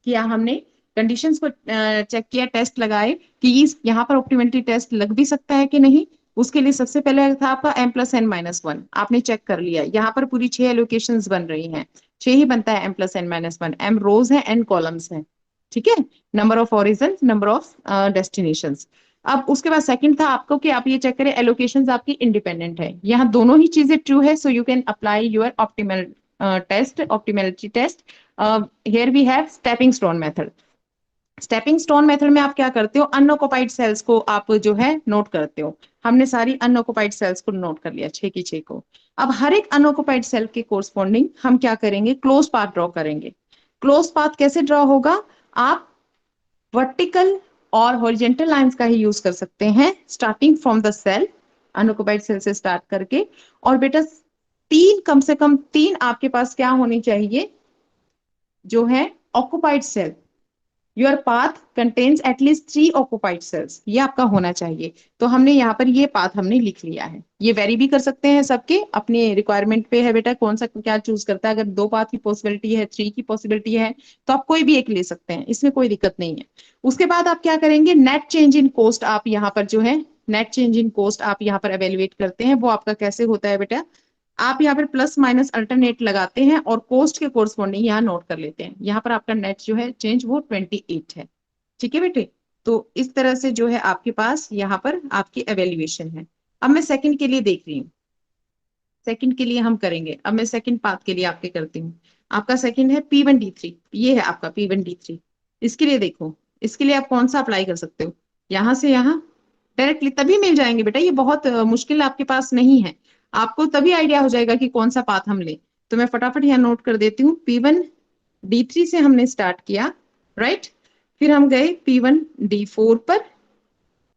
किया हमने, कंडीशंस को चेक किया, टेस्ट लगाए कि यहाँ पर ऑप्टिमलिटी टेस्ट लग भी सकता है कि नहीं। उसके लिए सबसे पहले था आपका M+N-1, आपने चेक कर लिया, यहाँ पर पूरी 6 एलोकेशंस बन रही हैं, 6 ही बनता है M+N-1, M रोज है, N कॉलम्स है, ठीक है, number of origin, number of destinations. अब उसके बाद सेकंड था आपको कि आप ये चेक करें एलोकेशंस आपकी इंडिपेंडेंट है, यहाँ दोनों ही चीजें ट्रू है, so you can apply your optimal test, optimality test. Here we have stepping stone method. Stepping stone method में आप क्या करते हो, अनऑक्युपाइड सेल्स को आप जो है नोट करते हो। हमने सारी अनऑक्युपाइड सेल्स को नोट कर लिया, 6 की 6 को। अब हर एक अनऑक्युपाइड सेल के कोरस्पॉन्डिंग हम क्या करेंगे, क्लोज पाथ ड्रॉ करेंगे। क्लोज पाथ कैसे ड्रॉ होगा, आप वर्टिकल और हॉरिजेंटल लाइंस का ही यूज कर सकते हैं, starting from the cell, unoccupied cell से स्टार्ट करके। और बेटा तीन, कम से कम 3 आपके पास क्या होनी चाहिए, जो है occupied cell. Your path contains at least 3 occupied cells, ये आपका होना चाहिए। तो हमने यहाँ पर ये पाथ हमने लिख लिया है, ये वेरी भी कर सकते हैं, सबके अपने रिक्वायरमेंट पे है बेटा, कौन सा क्या चूज करता है। अगर 2 पाथ की पॉसिबिलिटी है, 3 की पॉसिबिलिटी है, तो आप कोई भी एक ले सकते हैं, इसमें कोई दिक्कत नहीं है। उसके बाद आप क्या करेंगे, नेट चेंज इन कोस्ट, आप यहाँ पर जो है नेट चेंज इन कोस्ट आप यहाँ पर एवेल्युएट करते हैं। वो आपका कैसे होता है बेटा, आप यहाँ पर प्लस माइनस अल्टरनेट लगाते हैं और कोस्ट के कोरस्पॉन्डिंग यहाँ नोट कर लेते हैं। यहाँ पर आपका नेट जो है चेंज वो 28 है, ठीक है बेटे। तो इस तरह से जो है आपके पास यहाँ पर आपकी एवेल्युएशन है। अब मैं सेकंड के लिए देख रही हूँ, सेकंड के लिए हम करेंगे, अब मैं सेकंड पाथ के लिए आपके करती हूँ। आपका सेकंड है P1D3, ये है आपका P1D3। इसके लिए देखो, इसके लिए आप कौन सा अप्लाई कर सकते हो, यहाँ से यहाँ डायरेक्टली तभी मिल जाएंगे बेटा, ये बहुत मुश्किल आपके पास नहीं है, आपको तभी आइडिया हो जाएगा कि कौन सा पाथ हम ले। तो मैं फटाफट यहाँ नोट कर देती हूँ, P1D3 से हमने स्टार्ट किया, राइट, फिर हम गए P1D4 पर,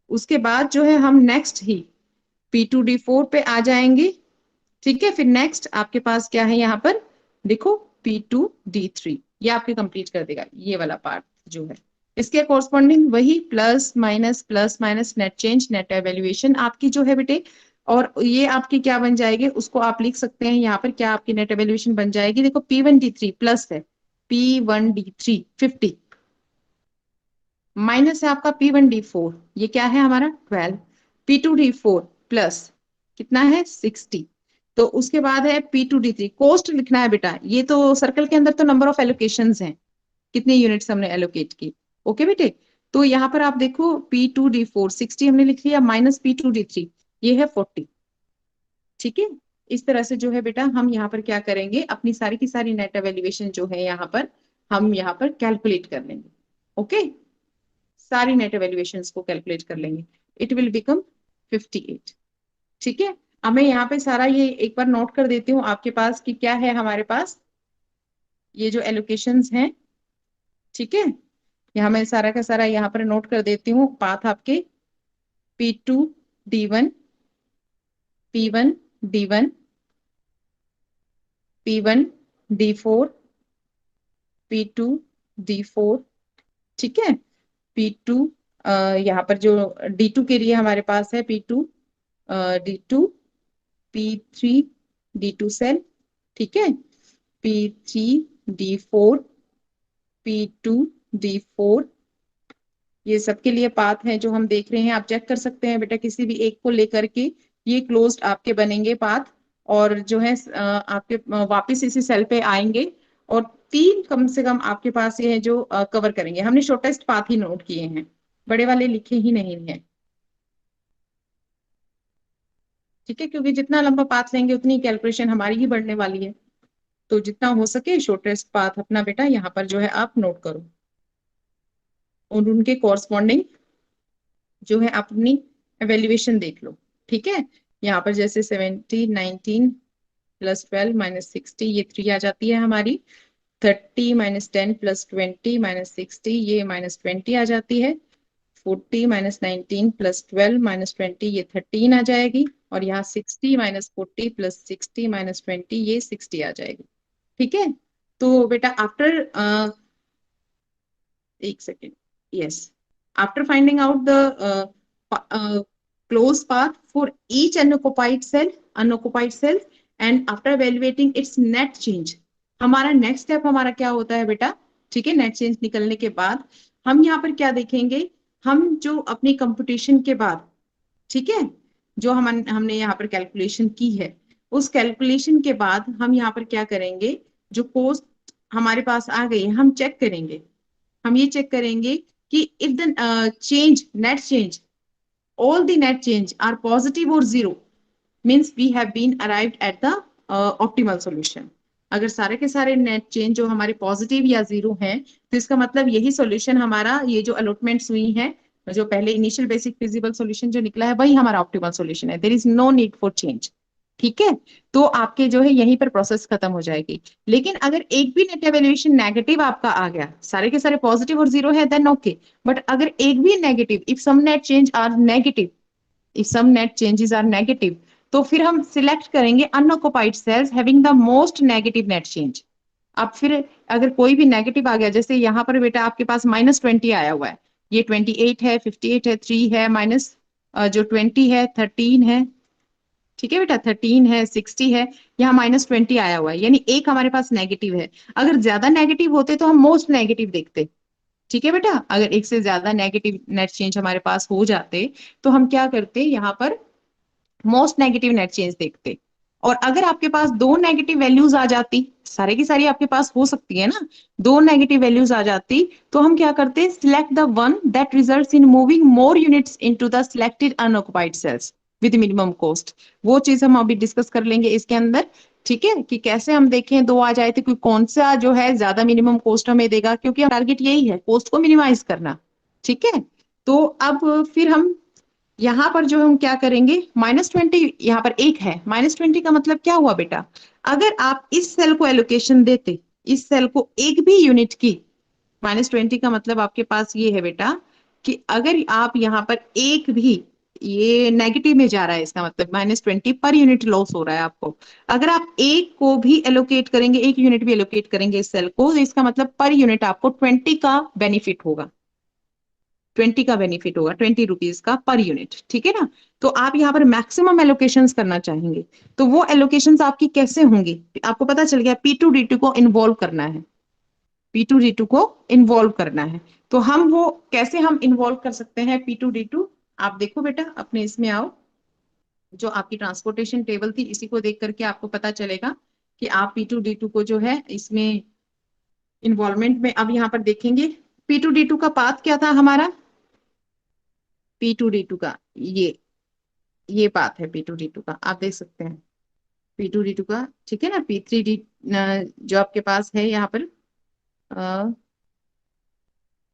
उसके बाद जो है हम नेक्स्ट ही P2D4 पे आ जाएंगे, ठीक है। फिर नेक्स्ट आपके पास क्या है यहाँ पर, देखो P2D3, ये आपके कंप्लीट कर देगा ये वाला पार्ट जो है, इसके कॉरस्पॉन्डिंग वही plus minus net change net evaluation आपकी जो है बेटे, और ये आपकी क्या बन जाएगी उसको आप लिख सकते हैं यहाँ पर, क्या आपकी नेट एवेल्युएशन बन जाएगी, देखो P1D3 प्लस है P1D3 50, माइनस है आपका P1D4, ये क्या है हमारा 12, P2D4 प्लस कितना है 60, तो उसके बाद है P2D3, कॉस्ट लिखना है बेटा, ये तो सर्कल के अंदर तो नंबर ऑफ एलोकेशंस हैं, कितनी यूनिट्स हमने एलोकेट की। ओके बेटे, तो यहाँ पर आप देखो P2D4 60 हमने लिख लिया, माइनस P2D3 ये है 40। ठीक है, इस तरह से जो है बेटा हम यहाँ पर क्या करेंगे, अपनी सारी की सारी नेट एवेल्युएशन जो है यहाँ पर हम यहाँ पर कैलकुलेट कर लेंगे। ओके, सारी नेट एवेल्युएशंस को कैलकुलेट कर लेंगे, इट विल बिकम 58। ठीक है, अब मैं यहाँ पे सारा ये एक बार नोट कर देती हूँ आपके पास कि क्या है हमारे पास ये जो एलोकेशंस हैं। ठीक है, यहाँ मैं सारा का सारा यहाँ पर नोट कर देती हूँ, पाथ आपके P2D1 P1D1 P1D4 P2D4। ठीक है, P2 यहाँ पर जो D2 के लिए हमारे पास है P2 D2 P3D2 सेल। ठीक है, P3D4 P2D4, ये सबके लिए पाथ है जो हम देख रहे हैं, आप चेक कर सकते हैं बेटा किसी भी एक को लेकर के, ये क्लोज्ड आपके बनेंगे पाथ, और जो है आपके वापस इसी सेल पे आएंगे, और तीन कम से कम आपके पास ये है जो कवर करेंगे। हमने शॉर्टेस्ट पाथ ही नोट किए हैं, बड़े वाले लिखे ही नहीं है। ठीक है, क्योंकि जितना लंबा पाथ लेंगे उतनी कैलकुलेशन हमारी ही बढ़ने वाली है, तो जितना हो सके शॉर्टेस्ट पाथ अपना बेटा यहाँ पर जो है आप नोट करो, और उनके कॉरस्पॉन्डिंग जो है अपनी एवेल्युएशन देख लो। ठीक है, यहाँ पर जैसे 70 19 प्लस 12 माइनस 60 ये 3 आ जाती है हमारी, 30 माइनस 10 प्लस 20 माइनस 60 ये माइनस 20 आ जाती है, 40 माइनस 19 प्लस 12 माइनस 20 ये 13 आ जाएगी, और यहाँ 60 माइनस 40 प्लस 60 माइनस 20 ये 60 आ जाएगी। ठीक है, तो बेटा आफ्टर एक second, yes, after finding out the closed path for each unoccupied cell and after evaluating its net change, हमारा नेक्स्ट स्टेप हमारा क्या होता है बेटा। ठीक है, नेट चेंज निकलने के बाद हम यहाँ पर क्या देखेंगे, हम जो अपनी कंप्यूटेशन के बाद, ठीक है, जो हमने यहाँ पर कैलकुलेशन की है, उस कैलकुलेशन के बाद हम यहाँ पर क्या करेंगे, जो कॉस्ट हमारे पास आ गई है हम चेक करेंगे, हम ये चेक करेंगे कि if the change net change all the net change are positive or zero means we have been arrived at the optimal solution। अगर सारे के सारे नेट चेंज जो हमारे पॉजिटिव या जीरो हैं, तो इसका मतलब यही सॉल्यूशन हमारा, ये जो अलॉटमेंट्स हुई हैं, जो पहले इनिशियल बेसिक फिजिबल सॉल्यूशन जो निकला है वही हमारा ऑप्टिमल सॉल्यूशन है, there is no need for change. ठीक है, तो आपके जो है यहीं पर प्रोसेस खत्म हो जाएगी। लेकिन अगर एक भी नेट एवेल्युएशन नेगेटिव आपका आ गया, सारे के सारे पॉजिटिव और जीरो है देन ओके, बट अगर एक भी negative, if some net change are negative, if some net changes are negative, तो फिर हम सिलेक्ट करेंगे unoccupied sales having the most negative net change. अब फिर अगर कोई भी नेगेटिव आ गया, जैसे यहाँ पर बेटा आपके पास -20 आया हुआ है, ये 28 है 58 है 3 है, माइनस जो 20 है 13 है। ठीक है बेटा, 13 है 60 है, यहाँ -20 आया हुआ है, यानी एक हमारे पास नेगेटिव है। अगर ज्यादा नेगेटिव होते तो हम मोस्ट नेगेटिव देखते। ठीक है बेटा, अगर एक से ज्यादा नेगेटिव नेट चेंज हमारे पास हो जाते तो हम क्या करते, यहाँ पर मोस्ट नेगेटिव नेट चेंज देखते। और अगर आपके पास दो नेगेटिव वैल्यूज आ जाती, सारे की सारी आपके पास हो सकती है ना, दो नेगेटिव वैल्यूज आ जाती, तो हम क्या करते, select the one that results in moving more units into the selected unoccupied cells with minimum cost. वो चीज हम अभी डिस्कस कर लेंगे इसके अंदर। ठीक है, कि कैसे हम देखें दो आ जाए तो कौन सा जो है ज्यादा मिनिमम कॉस्ट हमें देगा, क्योंकि टारगेट यही है कॉस्ट को मिनिमाइज करना। ठीक है, तो अब फिर हम यहाँ पर जो हम क्या करेंगे, -20 यहाँ पर एक है, -20 का मतलब क्या हुआ बेटा, अगर आप इस सेल को एलोकेशन देते, इस सेल को एक भी यूनिट की, -20 का मतलब आपके पास ये है बेटा कि अगर आप यहाँ पर एक भी, ये नेगेटिव में जा रहा है, इसका मतलब -20 पर यूनिट लॉस हो रहा है आपको, अगर आप एक को भी एलोकेट करेंगे, एक यूनिट भी एलोकेट करेंगे इस सेल को, तो इसका मतलब पर यूनिट आपको 20 का बेनिफिट होगा। 20 का बेनिफिट होगा, 20 रुपीज का पर यूनिट, ठीक है ना। तो आप यहाँ पर मैक्सिमम एलोकेशंस करना चाहेंगे, तो वो एलोकेशंस आपकी कैसे होंगी, आपको पता चल गया, P2D2 को इन्वॉल्व करना है, P2D2 को इन्वॉल्व करना है। तो हम वो कैसे हम इन्वॉल्व कर सकते हैं P2D2, आप देखो बेटा अपने इसमें आओ, जो आपकी ट्रांसपोर्टेशन टेबल थी इसी को देख करके आपको पता चलेगा कि आप P2D2 को जो है इसमें इन्वॉल्वमेंट में, अब यहाँ पर देखेंगे P2D2 का पाथ क्या था हमारा, P2D2 का ये पाथ है P2D2 का, आप देख सकते हैं P2D2 का, ठीक है ना। P3D जो आपके पास है यहाँ पर,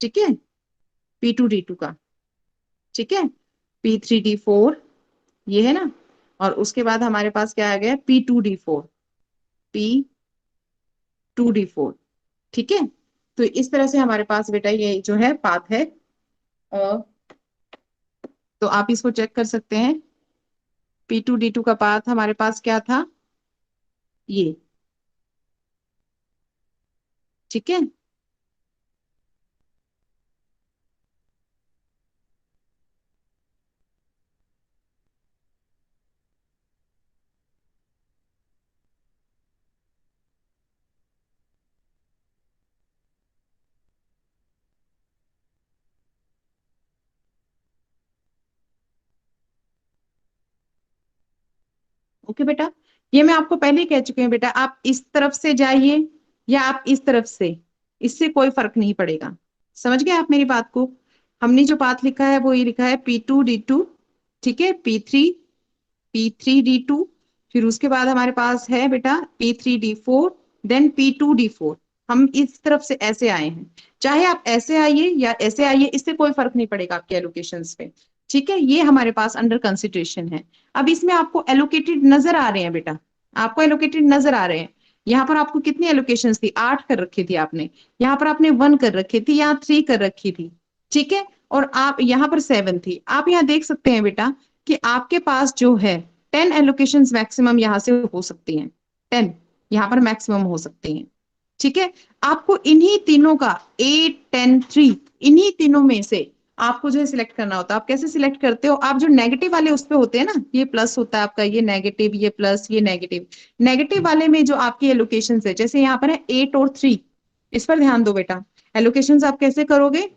ठीक है, P2D2 का, ठीक है, P3D4 ये है ना, और उसके बाद हमारे पास क्या आ गया, P2D4, P2D4, ठीक है। तो इस तरह से हमारे पास बेटा ये जो है पाथ है, और तो आप इसको चेक कर सकते हैं, P2D2 का पाथ हमारे पास क्या था, ये, ठीक है। ओके बेटा, ये मैं आपको पहले ही कह चुके हैं बेटा, आप इस तरफ से जाइए या आप इस तरफ से, इससे कोई फर्क नहीं पड़ेगा, समझ गए आप मेरी बात को। हमने जो पाथ लिखा है वो ये लिखा है P2D2, ठीक है, P3D2, फिर उसके बाद हमारे पास है बेटा P3D4, देन P2D4। हम इस तरफ से ऐसे आए हैं, चाहे आप ऐसे आइए या ऐसे आइए, इससे कोई फर्क नहीं पड़ेगा आपके एलोकेशंस पे, ठीक है। ये हमारे पास अंडर कंसिडरेशन है। अब इसमें आपको एलोकेटेड नजर आ रहे हैं बेटा, आपको एलोकेटेड नजर आ रहे हैं। यहाँ पर आपको कितनी एलोकेशंस थी, 8 कर रखी थी आपने, यहाँ पर आपने 1 कर रखी थी, यहाँ 3 कर रखी थी, ठीक है, और आप यहाँ पर 7 थी। आप यहाँ देख सकते हैं बेटा कि आपके पास जो है 10 एलोकेशंस मैक्सिमम यहाँ से हो सकती हैं, 10 यहाँ पर मैक्सिमम हो सकती हैं, ठीक है। आपको इन्हीं तीनों का 8 10 3, इन्हीं तीनों में से आपको जो है सिलेक्ट करना होता है। आप कैसे सिलेक्ट करते हो, आप जो नेगेटिव वाले उस पे होते हैं ना, ये प्लस होता है आपका, ये नेगेटिव, ये प्लस, ये नेगेटिव, नेगेटिव वाले में जो आपकी एलोकेशन है, जैसे यहाँ पर है 8 और 3, इस पर ध्यान दो बेटा। एलोकेशन आप कैसे करोगे,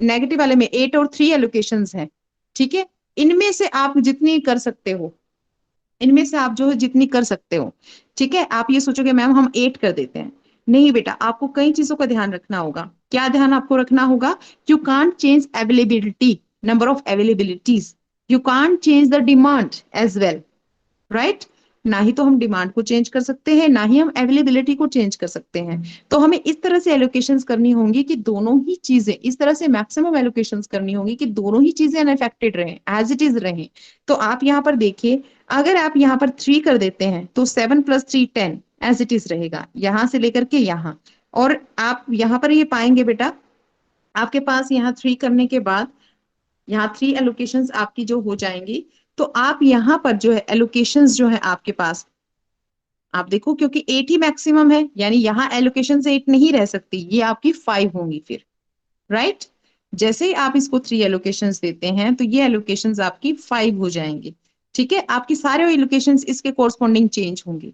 नेगेटिव वाले में 8 और 3 एलोकेशन है, ठीक है। इनमें से आप जितनी कर सकते हो, इनमें से आप जो है जितनी कर सकते हो, ठीक है। आप ये सोचोगे मैम हम 8 कर देते हैं, नहीं बेटा, आपको कई चीजों का ध्यान रखना होगा। क्या ध्यान आपको रखना होगा, you can't change availability, number of availabilities, you can't change the demand as well, right. ना ही तो हम डिमांड को चेंज कर सकते हैं, ना ही हम अवेलेबिलिटी को चेंज कर सकते हैं। तो हमें इस तरह से एलोकेशंस करनी होंगी कि दोनों ही चीजें, इस तरह से मैक्सिमम एलोकेशंस करनी होंगी कि दोनों ही चीजें अनअफेक्टेड रहें, एज इट इज रहें। तो आप यहाँ पर देखिए, अगर आप यहाँ पर 3 कर देते हैं तो 7 + 3 10 एज इट इज रहेगा, यहां से लेकर के यहाँ। और आप यहाँ पर ये पाएंगे बेटा, आपके पास यहाँ 3 करने के बाद यहाँ 3 एलोकेशंस आपकी जो हो जाएंगी, तो आप यहाँ पर जो है एलोकेशंस जो है आपके पास, आप देखो क्योंकि 8 ही मैक्सिमम है, यानी यहाँ एलोकेशन से 8 नहीं रह सकती, ये आपकी 5 होंगी फिर, राइट। जैसे ही आप इसको 3 एलोकेशंस देते हैं तो ये एलोकेशंस आपकी 5 हो जाएंगी, ठीक है। आपकी सारे एलोकेशंस इसके कोरस्पॉन्डिंग चेंज होंगी,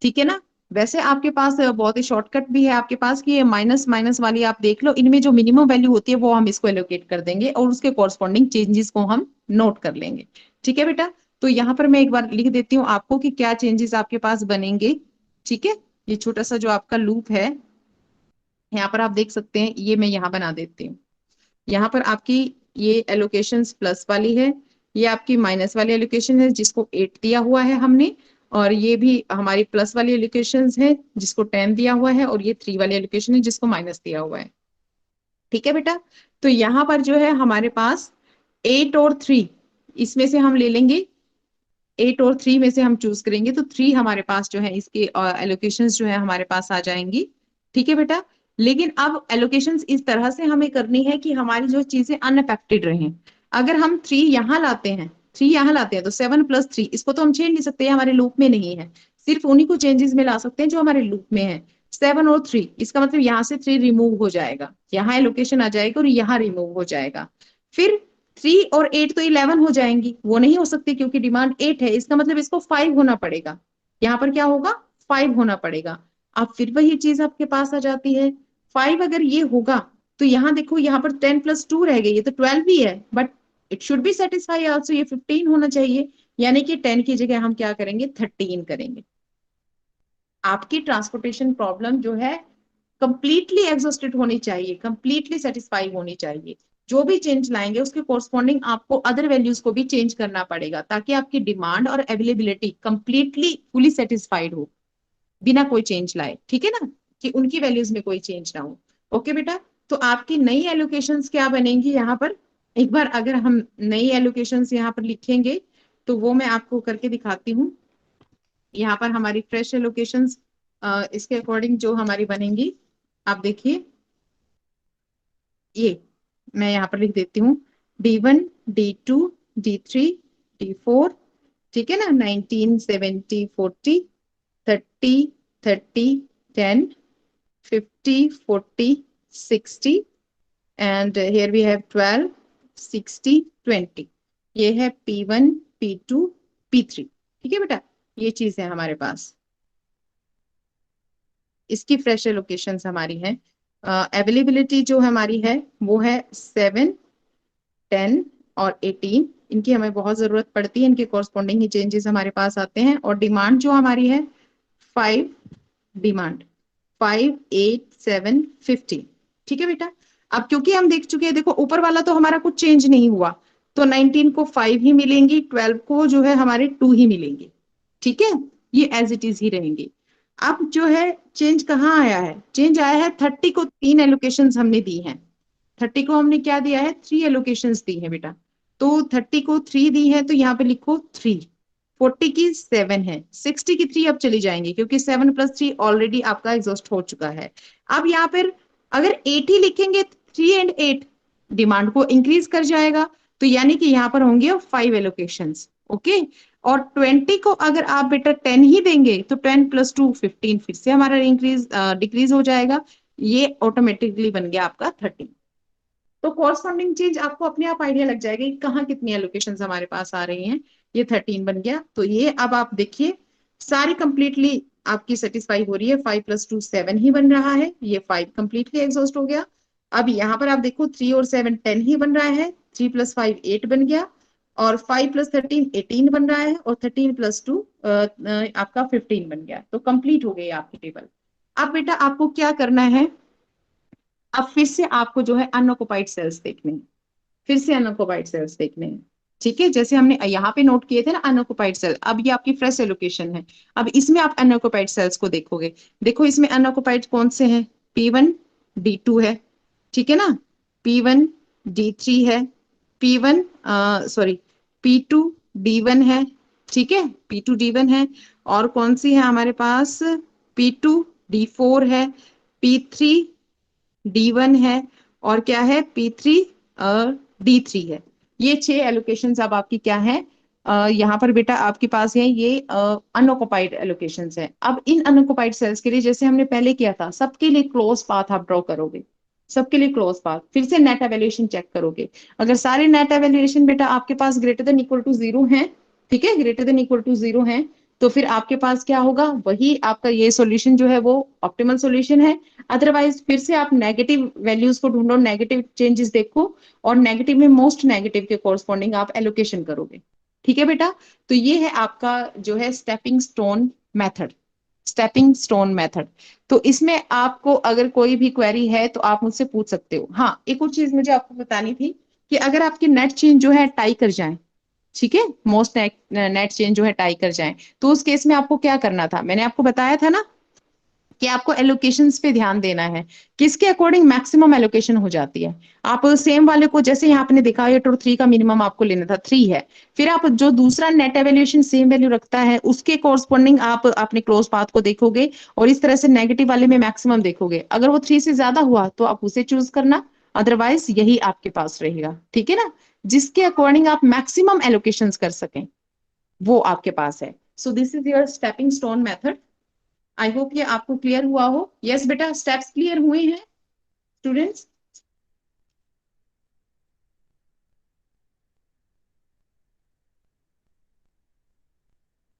ठीक है ना। वैसे आपके पास बहुत ही शॉर्टकट भी है आपके पास कि ये माइनस माइनस वाली आप देख लो, इनमें जो मिनिमम वैल्यू होती है वो हम इसको एलोकेट कर देंगे और उसके कॉरस्पॉन्डिंग चेंजेस को हम नोट कर लेंगे, ठीक है बेटा। तो यहाँ पर मैं एक बार लिख देती हूँ आपको कि क्या चेंजेस आपके पास बनेंगे, ठीक है। ये छोटा सा जो आपका लूप है, यहाँ पर आप देख सकते हैं, ये मैं यहाँ बना देती हूँ। यहाँ पर आपकी ये एलोकेशन प्लस वाली है, ये आपकी माइनस वाली एलोकेशन है जिसको 8 दिया हुआ है हमने, और ये भी हमारी प्लस वाली एलोकेशन है जिसको 10 दिया हुआ है, और ये 3 वाली एलोकेशन है जिसको माइनस दिया हुआ है, ठीक है बेटा। तो यहाँ पर जो है हमारे पास 8 और 3, इसमें से हम ले लेंगे, 8 और 3 में से हम चूज करेंगे, तो 3 हमारे पास जो है इसके एलोकेशंस जो है हमारे पास आ जाएंगी, ठीक है बेटा। लेकिन अब एलोकेशंस इस तरह से हमें करनी है कि हमारी जो चीजें अनअफेक्टेड रहें। अगर हम 3 यहाँ लाते हैं, 3 यहाँ लाते हैं तो 7 + 3 इसको तो हम चेंज नहीं सकते, हमारे लूप में नहीं है, सिर्फ उन्हीं को चेंजेस में ला सकते हैं जो हमारे लूप में है। 7 और 3, इसका मतलब यहाँ से 3 रिमूव हो जाएगा, यहाँ एलोकेशन आ जाएगा और यहाँ रिमूव हो जाएगा। फिर 3 और 8 तो 11 हो जाएंगी, वो नहीं हो सकती क्योंकि डिमांड 8 है, इसका मतलब इसको 5 होना पड़ेगा। यहाँ पर क्या होगा, 5 होना पड़ेगा। अब फिर वही चीज आपके पास आ जाती है, 5 अगर ये होगा तो यहाँ देखो, यहाँ पर 10 प्लस 2 रह गई, ये तो 12 भी है, but it should be satisfy also, ये 15 होना चाहिए। यानी कि 10 की जगह हम क्या करेंगे, 13 करेंगे। आपकी ट्रांसपोर्टेशन प्रॉब्लम जो है कंप्लीटली एग्जॉस्टेड होनी चाहिए, कंप्लीटली सेटिस्फाई होनी चाहिए। जो भी चेंज लाएंगे उसके कोरस्पॉन्डिंग आपको अदर वैल्यूज को भी चेंज करना पड़ेगा, ताकि आपकी डिमांड और अवेलेबिलिटी कंप्लीटली फुली सेटिस्फाइड हो, बिना कोई चेंज लाए, ठीक है ना, कि उनकी वैल्यूज में कोई चेंज ना हो। ओके बेटा, तो आपकी नई एलोकेशंस क्या बनेंगी यहाँ पर, एक बार अगर हम नई एलोकेशंस यहाँ पर लिखेंगे तो वो मैं आपको करके दिखाती हूँ। यहाँ पर हमारी फ्रेश एलोकेशंस इसके अकॉर्डिंग जो हमारी बनेंगी, आप देखिए, ये मैं यहाँ पर लिख देती हूँ, D1, D2, D3, D4, ठीक है ना, 19, 70, 40, 30, 30, 10, 50, 40, 60, and here we have 12, 60, 20। ये है P1, P2, P3, ठीक है बेटा, ये चीज है हमारे पास, इसकी फ्रेश लोकेशंस हमारी हैं। अवेलेबिलिटी जो हमारी है वो है 7, 10 और 18, इनकी हमें बहुत जरूरत पड़ती है, इनके कॉरस्पॉन्डिंग ही चेंजेस हमारे पास आते हैं। और डिमांड जो हमारी है 5, डिमांड 5, 8, 7, 15, ठीक है बेटा। अब क्योंकि हम देख चुके हैं, देखो ऊपर वाला तो हमारा कुछ चेंज नहीं हुआ, तो 19 को 5 ही मिलेंगी, 12 को जो है हमारे 2 ही मिलेंगे, ठीक है, ये एज इट इज ही रहेंगे। अब जो है चेंज कहाँ आया है, चेंज आया है 30 को 3 एलोकेशन हमने दी हैं, 30 को हमने क्या दिया है, 3 एलोकेशन दी है बेटा। तो 30 को 3 दी है तो यहाँ पे लिखो 3, 40 की 7 है, 60 की 3 अब चली जाएंगी क्योंकि 7 प्लस 3 ऑलरेडी आपका एग्जॉस्ट हो चुका है। अब यहाँ पर अगर 8 ही लिखेंगे, 3 एंड 8 डिमांड को इंक्रीज कर जाएगा, तो यानी कि यहाँ पर होंगे 5 एलोकेशन, ओके। और 20 को अगर आप बेटा 10 ही देंगे तो 10 प्लस 2 15, फिर से हमारा इंक्रीज डिक्रीज हो जाएगा, ये ऑटोमेटिकली बन गया आपका 30। तो कॉरस्पॉन्डिंग चेंज आपको अपने आप आइडिया लग जाएगा कि कहाँ कितनी एलोकेशन हमारे पास आ रही हैं। ये 13 बन गया, तो ये अब आप देखिए सारी कंप्लीटली आपकी सेटिस्फाई हो रही है, 5 प्लस 2 7 ही बन रहा है, ये 5 कंप्लीटली एग्जॉस्ट हो गया। अब यहाँ पर आप देखो 3 और 7 10 ही बन रहा है, 3 प्लस 5 8 बन गया, और 5 प्लस 13 18 बन रहा है, और 13 प्लस 2 आपका 15 बन गया, तो कंप्लीट हो गई आपकी टेबल। अब बेटा आपको क्या करना है, अब फिर से आपको जो है अनऑक्युपाइड सेल्स देखने हैं, फिर से अनऑक्युपाइड सेल्स देखने हैं, ठीक है, जैसे हमने यहाँ पे नोट किए थे ना अनऑक्युपाइड सेल, अब ये आपकी फ्रेश एलोकेशन है। अब इसमें आप अनऑक्युपाइड सेल्स को देखोगे, देखो इसमें अनऑक्युपाइड कौन से हैं, P1, D2 है, ठीक है ना, P1, D3 है, P1 सॉरी P2, D1 है, ठीक है, P2 D1 है, और कौन सी है हमारे पास, P2 D4 है, P3 D1 है, और क्या है P3 D3 है। ये 6 एलोकेशंस अब आपकी क्या है, यहाँ पर बेटा आपके पास है ये अनऑक्युपाइड एलोकेशंस है। अब इन अनऑक्युपाइड सेल्स के लिए जैसे हमने पहले किया था, सबके लिए क्लोज पाथ आप ड्रॉ करोगे, सबके लिए क्लोज पाथ, फिर से नेट एवेल्यूएशन चेक करोगे। अगर सारे नेट एवेल्यूएशन बेटा आपके पास ग्रेटर देन इक्वल टू 0 है, ठीक है, ग्रेटर देन इक्वल टू 0 है, तो फिर आपके पास क्या होगा, वही आपका ये सॉल्यूशन जो है वो ऑप्टिमल सॉल्यूशन है। अदरवाइज फिर से आप नेगेटिव वैल्यूज को ढूंढो, नेगेटिव चेंजेस देखो, और नेगेटिव में मोस्ट नेगेटिव के कोरस्पॉन्डिंग आप एलोकेशन करोगे, ठीक है बेटा। तो ये है आपका जो है stepping stone method, stepping stone method. तो इसमें आपको अगर कोई भी क्वेरी है तो आप मुझसे पूछ सकते हो। हाँ, एक और चीज मुझे आपको बतानी थी कि अगर आपकी नेट चेंज जो है टाई कर जाए, ठीक है, मोस्ट नेट चेंज जो है टाई कर जाए, तो उस केस में आपको क्या करना था, मैंने आपको बताया था ना कि आपको एलोकेशंस पे ध्यान देना है, किसके अकॉर्डिंग मैक्सिमम एलोकेशन हो जाती है। आप सेम वाले को, जैसे यहाँ आपने देखा 8 और 3 का मिनिमम आपको लेना था 3 है, फिर आप जो दूसरा नेट एवेल्यूएशन सेम वैल्यू रखता है उसके कोरस्पॉन्डिंग आप अपने क्लोज पाथ को देखोगे, और इस तरह से नेगेटिव वाले में मैक्सिमम देखोगे, अगर वो 3 से ज्यादा हुआ तो आप उसे चूज करना, अदरवाइज यही आपके पास रहेगा, ठीक है ना, जिसके अकॉर्डिंग आप मैक्सिमम एलोकेशन कर सकें वो आपके पास है। So this is your stepping stone method. I hope ये आपको क्लियर हुआ हो। यस बेटा, स्टेप्स क्लियर हुए हैं students?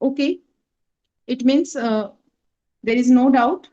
Okay, it means there is no doubt